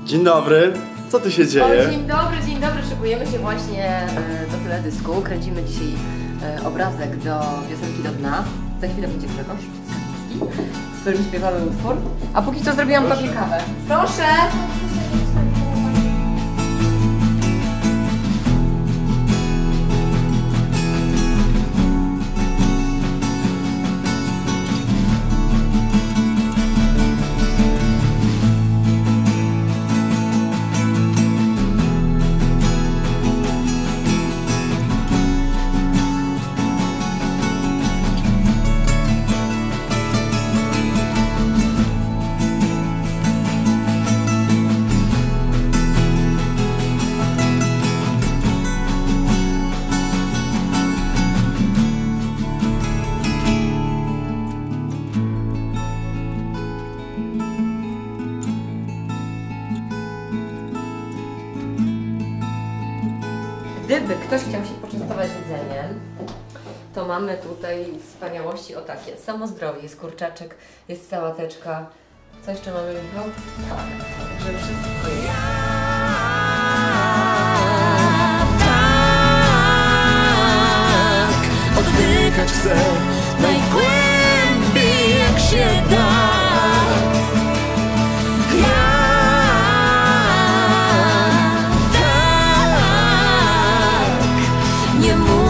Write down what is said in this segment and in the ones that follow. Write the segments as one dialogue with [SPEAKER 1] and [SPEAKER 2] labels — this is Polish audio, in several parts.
[SPEAKER 1] Dzień dobry, co tu się dzieje?
[SPEAKER 2] O, dzień dobry, szykujemy się właśnie do teledysku. Kręcimy dzisiaj obrazek do piosenki do dna. Za chwilę będzie Grzegorz Skarbicki, z którym śpiewamy utwór. A póki co zrobiłam tobie kawę. Proszę! Gdyby ktoś chciał się poczęstować jedzeniem, to mamy tutaj wspaniałości o takie. Samo zdrowie, jest kurczaczek, jest sałateczka. Co jeszcze mamy, Michał? Tak, także wszystko jest.
[SPEAKER 3] Tak, oddychać chcę najgłębiej jak się da.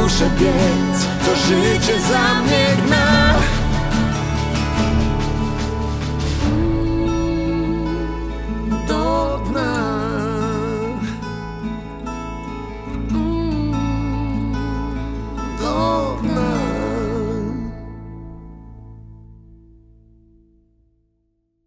[SPEAKER 3] Muszę biec, to życie za mnie